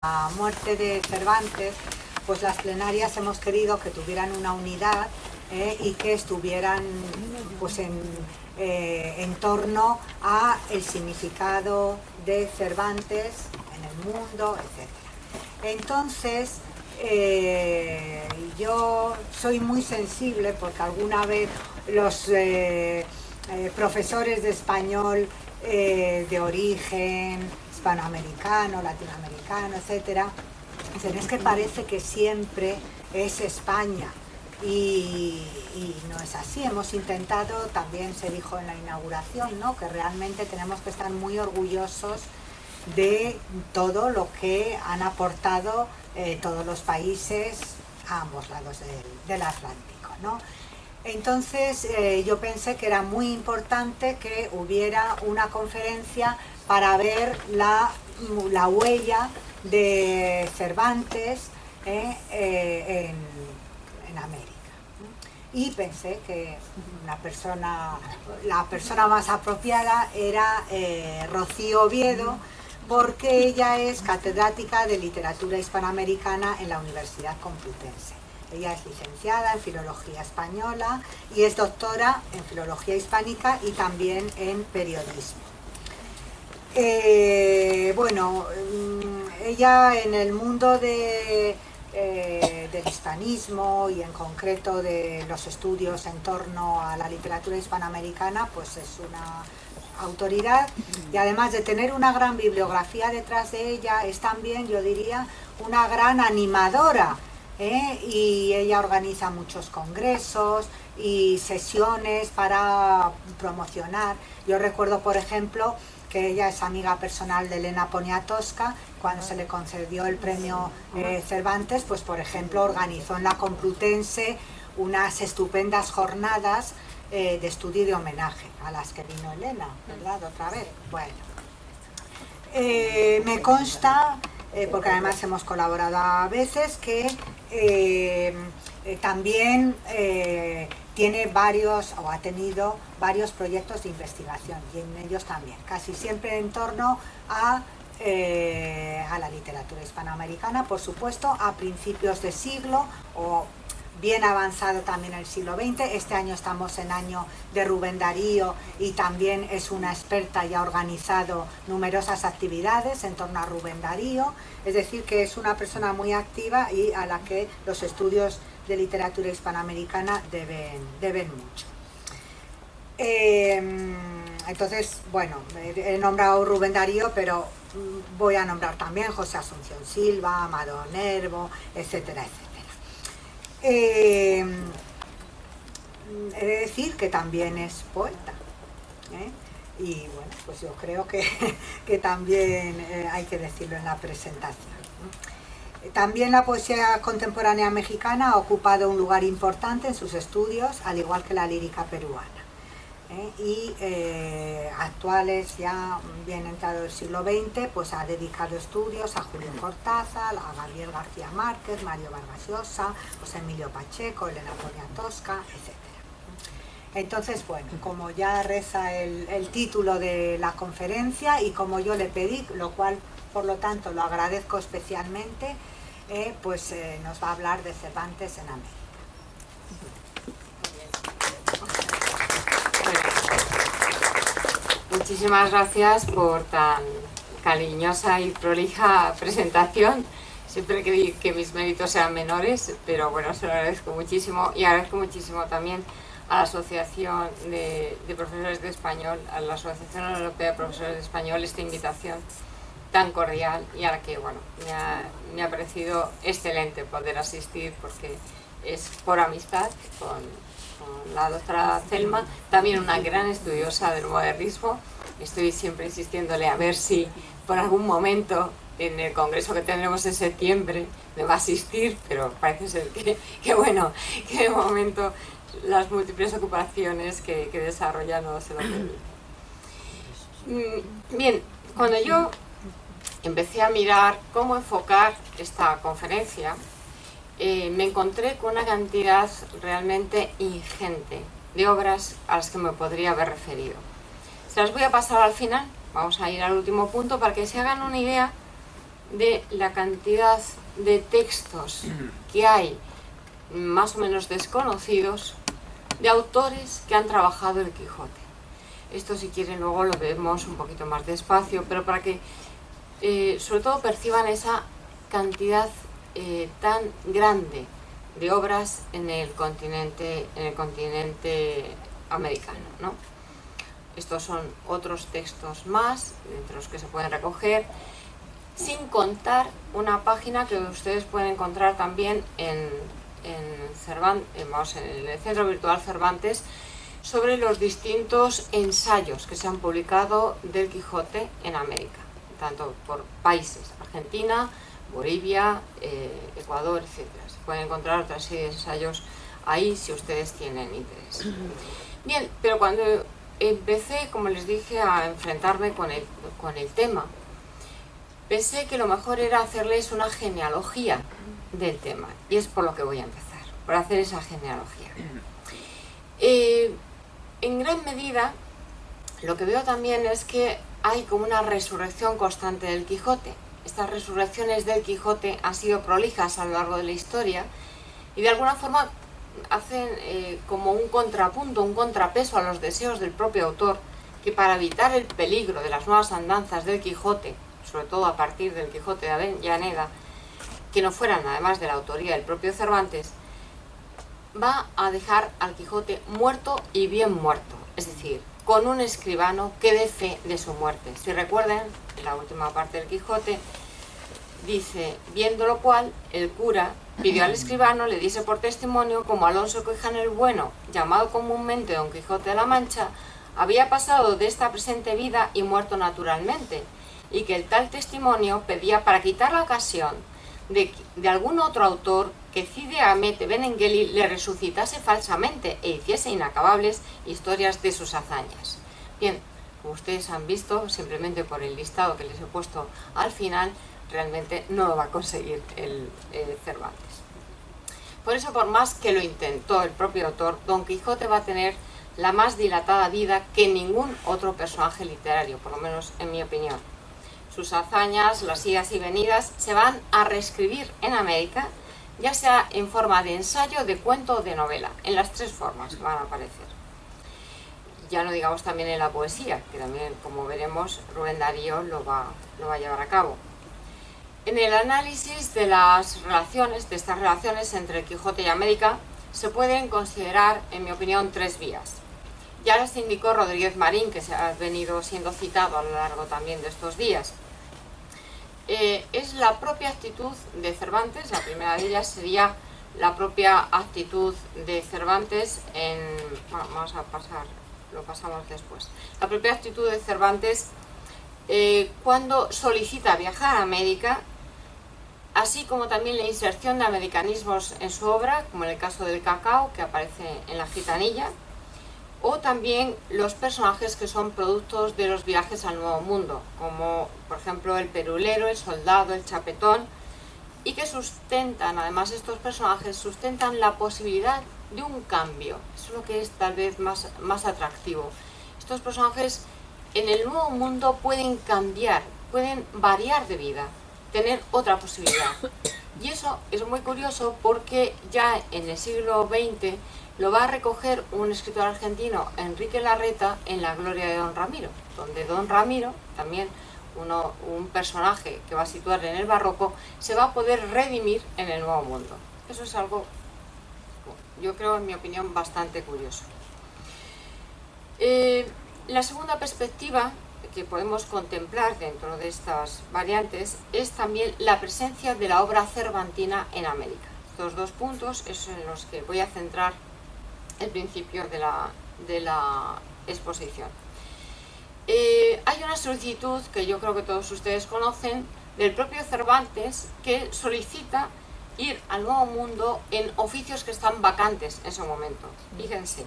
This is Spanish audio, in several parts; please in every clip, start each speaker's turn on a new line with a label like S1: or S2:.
S1: la muerte de Cervantes, pues las plenarias hemos querido que tuvieran una unidad y que estuvieran pues en torno a el significado de Cervantes en el mundo, etc. Entonces, yo soy muy sensible porque alguna vez los profesores de español de origen hispanoamericano, latinoamericano, etcétera, dicen, es que parece que siempre es España y no es así. Hemos intentado, también se dijo en la inauguración, ¿no?, que realmente tenemos que estar muy orgullosos de todo lo que han aportado todos los países a ambos lados del Atlántico, ¿no? Entonces yo pensé que era muy importante que hubiera una conferencia para ver la huella de Cervantes en América. Y pensé que la persona más apropiada era Rocío Oviedo, porque ella es catedrática de literatura hispanoamericana en la Universidad Complutense. Ella es licenciada en Filología Española y es doctora en Filología Hispánica y también en Periodismo. Bueno, ella en el mundo del hispanismo y en concreto de los estudios en torno a la literatura hispanoamericana, pues es una autoridad, y además de tener una gran bibliografía detrás de ella, es también, yo diría, una gran animadora. Y ella organiza muchos congresos y sesiones para promocionar. Yo recuerdo, por ejemplo, que ella es amiga personal de Elena Poniatowska. Cuando se le concedió el premio Cervantes, pues por ejemplo organizó en la Complutense unas estupendas jornadas de estudio y de homenaje, a las que vino Elena, ¿verdad?, otra vez. Bueno, me consta, porque además hemos colaborado a veces, que también tiene varios, o ha tenido varios proyectos de investigación, y en ellos también, casi siempre en torno a la literatura hispanoamericana, por supuesto, a principios de siglo, o bien avanzado también el siglo XX. Este año estamos en año de Rubén Darío y también es una experta y ha organizado numerosas actividades en torno a Rubén Darío, es decir, que es una persona muy activa y a la que los estudios de literatura hispanoamericana deben mucho. Entonces, bueno, he nombrado Rubén Darío, pero voy a nombrar también José Asunción Silva, Amado Nervo, etcétera, etcétera. He de decir que también es poeta, y bueno, pues yo creo que también hay que decirlo en la presentación. También la poesía contemporánea mexicana ha ocupado un lugar importante en sus estudios, al igual que la lírica peruana. Y actuales, ya bien entrado el siglo XX, pues ha dedicado estudios a Julio Cortázar, a Gabriel García Márquez, Mario Vargas Llosa, José Emilio Pacheco, Elena Poniatowska, etc. Entonces, bueno, como ya reza el título de la conferencia y como yo le pedí, lo cual por lo tanto lo agradezco especialmente, pues nos va a hablar de Cervantes en América.
S2: Muchísimas gracias por tan cariñosa y prolija presentación. Siempre creí que mis méritos eran menores, pero bueno, se lo agradezco muchísimo, y agradezco muchísimo también a la Asociación de Profesores de Español, a la Asociación Europea de Profesores de Español, esta invitación tan cordial, y a la que, bueno, me ha parecido excelente poder asistir, porque es por amistad con la doctora Thelma, también una gran estudiosa del modernismo. Estoy siempre insistiéndole a ver si por algún momento en el congreso que tendremos en septiembre me va a asistir, pero parece ser que bueno, que de momento las múltiples ocupaciones que desarrolla no se lo permiten. Bien, cuando yo empecé a mirar cómo enfocar esta conferencia, me encontré con una cantidad realmente ingente de obras a las que me podría haber referido. Se las voy a pasar al final, vamos a ir al último punto para que se hagan una idea de la cantidad de textos que hay, más o menos desconocidos, de autores que han trabajado el Quijote. Esto, si quieren, luego lo vemos un poquito más despacio, pero para que sobre todo perciban esa cantidad tan grande de obras en el continente americano, ¿no? Estos son otros textos más, entre los que se pueden recoger, sin contar una página que ustedes pueden encontrar también en el Centro Virtual Cervantes, sobre los distintos ensayos que se han publicado del Quijote en América, tanto por países, Argentina, Bolivia, Ecuador, etc. Se pueden encontrar otra serie de ensayos ahí si ustedes tienen interés. Bien, pero cuando empecé, como les dije, a enfrentarme con el tema, pensé que lo mejor era hacerles una genealogía del tema, y es por lo que voy a empezar, por hacer esa genealogía. En gran medida, lo que veo también es que hay como una resurrección constante del Quijote. Estas resurrecciones del Quijote han sido prolijas a lo largo de la historia y de alguna forma hacen como un contrapunto, un contrapeso a los deseos del propio autor, que para evitar el peligro de las nuevas andanzas del Quijote, sobre todo a partir del Quijote de Avellaneda, que no fueran además de la autoría del propio Cervantes, va a dejar al Quijote muerto y bien muerto, es decir, con un escribano que dé fe de su muerte. Si recuerdan, en la última parte del Quijote, dice: viendo lo cual, el cura pidió al escribano le diese por testimonio como Alonso Quijano el Bueno, llamado comúnmente Don Quijote de la Mancha, había pasado de esta presente vida y muerto naturalmente, y que el tal testimonio pedía para quitar la ocasión de algún otro autor que Cide Hamete Benengeli le resucitase falsamente e hiciese inacabables historias de sus hazañas. Bien, como ustedes han visto, simplemente por el listado que les he puesto al final, realmente no lo va a conseguir el Cervantes. Por eso, por más que lo intentó el propio autor, Don Quijote va a tener la más dilatada vida que ningún otro personaje literario, por lo menos en mi opinión. Sus hazañas, las idas y venidas, se van a reescribir en América, ya sea en forma de ensayo, de cuento o de novela. En las tres formas van a aparecer. Ya no digamos también en la poesía, que también, como veremos, Rubén Darío lo va a llevar a cabo. En el análisis de las relaciones, de estas relaciones entre el Quijote y América, se pueden considerar, en mi opinión, tres vías. Ya les indicó Rodríguez Marín, que se ha venido siendo citado a lo largo también de estos días. Es la propia actitud de Cervantes, la primera de ellas sería la propia actitud de Cervantes bueno, vamos a pasar, lo pasamos después. La propia actitud de Cervantes cuando solicita viajar a América, así como también la inserción de americanismos en su obra, como en el caso del cacao, que aparece en La Gitanilla, o también los personajes que son productos de los viajes al Nuevo Mundo, como por ejemplo el perulero, el soldado, el chapetón, y que sustentan, además estos personajes, sustentan la posibilidad de un cambio. Eso es lo que es tal vez más atractivo. Estos personajes en el Nuevo Mundo pueden cambiar, pueden variar de vida, tener otra posibilidad. Y eso es muy curioso porque ya en el siglo XX lo va a recoger un escritor argentino, Enrique Larreta, en La Gloria de Don Ramiro, donde Don Ramiro, también un personaje que va a situar en el barroco, se va a poder redimir en el Nuevo Mundo. Eso es algo, yo creo, en mi opinión, bastante curioso. La segunda perspectiva que podemos contemplar dentro de estas variantes es también la presencia de la obra cervantina en América. Estos dos puntos es en los que voy a centrar el principio de la exposición. Hay una solicitud que yo creo que todos ustedes conocen del propio Cervantes, que solicita ir al Nuevo Mundo en oficios que están vacantes en ese momento. Fíjense: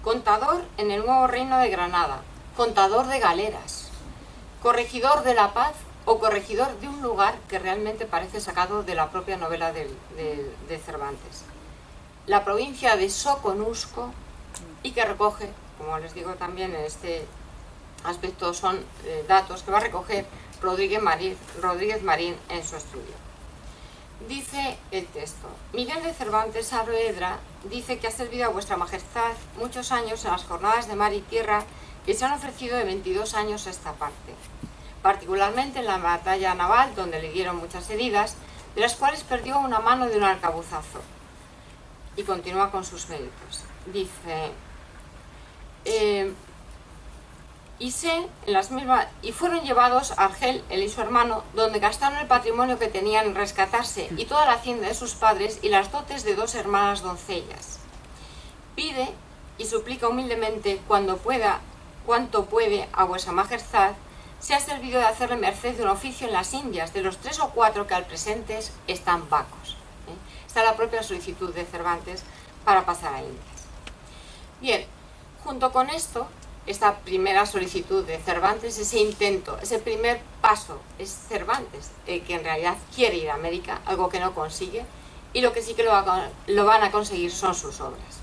S2: contador en el Nuevo Reino de Granada, contador de galeras, corregidor de la paz o corregidor de un lugar que realmente parece sacado de la propia novela de Cervantes. La provincia de Soconusco, y que recoge, como les digo también en este aspecto, son datos que va a recoger Rodríguez Marín en su estudio. Dice el texto: Miguel de Cervantes Saavedra dice que ha servido a vuestra majestad muchos años en las jornadas de mar y tierra que se han ofrecido de 22 años a esta parte, particularmente en la batalla naval, donde le dieron muchas heridas, de las cuales perdió una mano de un arcabuzazo. Y continúa con sus méritos. Dice: y fueron llevados a Argel, él y su hermano, donde gastaron el patrimonio que tenían en rescatarse y toda la hacienda de sus padres y las dotes de 2 hermanas doncellas. Pide y suplica humildemente cuanto puede a vuestra majestad se ha servido de hacerle merced de un oficio en las Indias, de los 3 o 4 que al presente están vacos. Está la propia solicitud de Cervantes para pasar a Indias. Bien, junto con esto, esta primera solicitud de Cervantes, ese intento, ese primer paso, es Cervantes el que en realidad quiere ir a América, algo que no consigue, y lo que sí que lo van a conseguir son sus obras.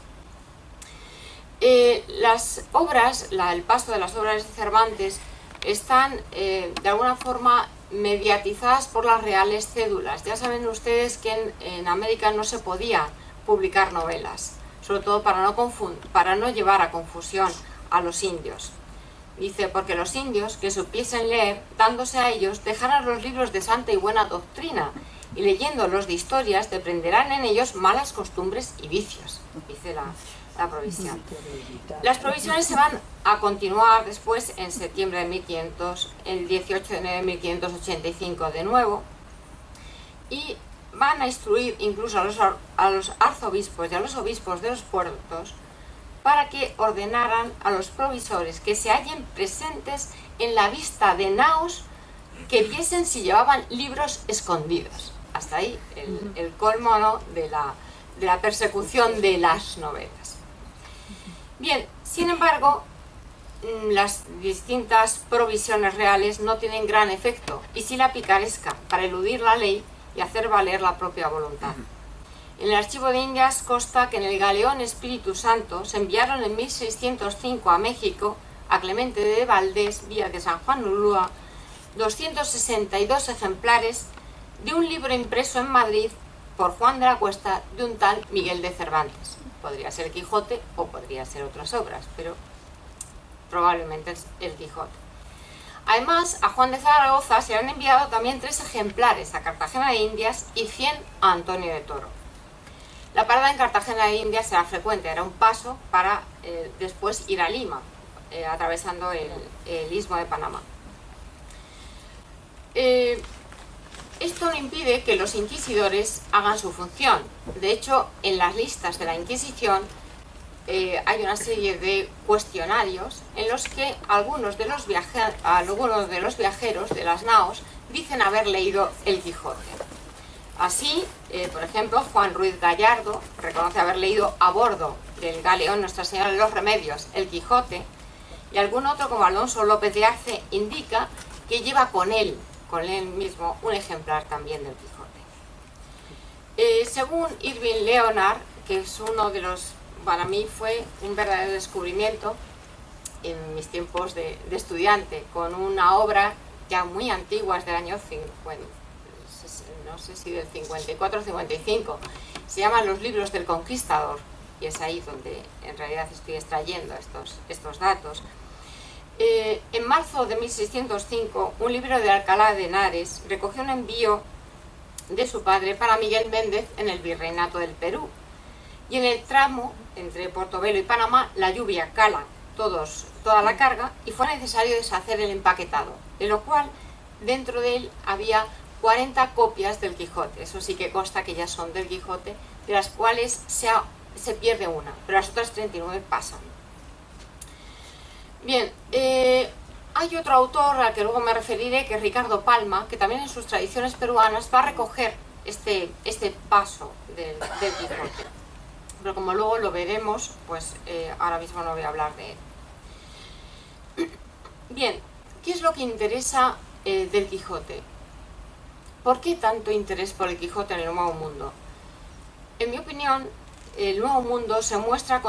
S2: Las obras, el paso de las obras de Cervantes, están de alguna forma mediatizadas por las reales cédulas. Ya saben ustedes que en América no se podía publicar novelas, sobre todo para no llevar a confusión a los indios. Dice: porque los indios que supiesen leer, dándose a ellos, dejaran los libros de santa y buena doctrina, y leyéndolos de historias, deprenderán en ellos malas costumbres y vicios, dice la provisión. Las provisiones se van a continuar después en septiembre de 1500, el 18 de enero de 1585 de nuevo, y van a instruir incluso a los arzobispos y a los obispos de los puertos para que ordenaran a los provisores que se hallen presentes en la vista de naos que viesen si llevaban libros escondidos. Hasta ahí el colmo, ¿no?, de la persecución de las novelas. Bien, sin embargo, las distintas provisiones reales no tienen gran efecto, y sí la picaresca, para eludir la ley y hacer valer la propia voluntad. En el archivo de Indias consta que en el galeón Espíritu Santo se enviaron en 1605 a México, a Clemente de Valdés, vía de San Juan Ulúa, 262 ejemplares de un libro impreso en Madrid por Juan de la Cuesta de un tal Miguel de Cervantes. Podría ser Quijote o podría ser otras obras, pero probablemente es el Quijote. Además, a Juan de Zaragoza se le han enviado también 3 ejemplares a Cartagena de Indias y 100 a Antonio de Toro. La parada en Cartagena de Indias era frecuente, era un paso para después ir a Lima, atravesando el istmo de Panamá. Esto no impide que los inquisidores hagan su función. De hecho, en las listas de la Inquisición hay una serie de cuestionarios en los que algunos de los viajeros de las naos dicen haber leído el Quijote. Así, por ejemplo, Juan Ruiz Gallardo reconoce haber leído a bordo del galeón Nuestra Señora de los Remedios el Quijote, y algún otro, como Alonso López de Arce, indica que lleva con él mismo un ejemplar también del Quijote. Según Irving Leonard, que es uno de los, para mí fue un verdadero descubrimiento en mis tiempos de estudiante, con una obra ya muy antigua, es del año 50, no sé si del 54 o 55, se llaman Los libros del Conquistador, y es ahí donde en realidad estoy extrayendo estos datos. En marzo de 1605, un libro de Alcalá de Henares recogió un envío de su padre para Miguel Méndez en el Virreinato del Perú, y en el tramo entre Portobelo y Panamá la lluvia cala toda la carga y fue necesario deshacer el empaquetado, de lo cual dentro de él había 40 copias del Quijote. Eso sí que consta que ya son del Quijote, de las cuales se pierde una, pero las otras 39 pasan. Bien, hay otro autor al que luego me referiré, que es Ricardo Palma, que también en sus tradiciones peruanas va a recoger este paso del Quijote. Pero como luego lo veremos, pues ahora mismo no voy a hablar de él. Bien, ¿qué es lo que interesa del Quijote? ¿Por qué tanto interés por el Quijote en el Nuevo Mundo? En mi opinión, el Nuevo Mundo se muestra con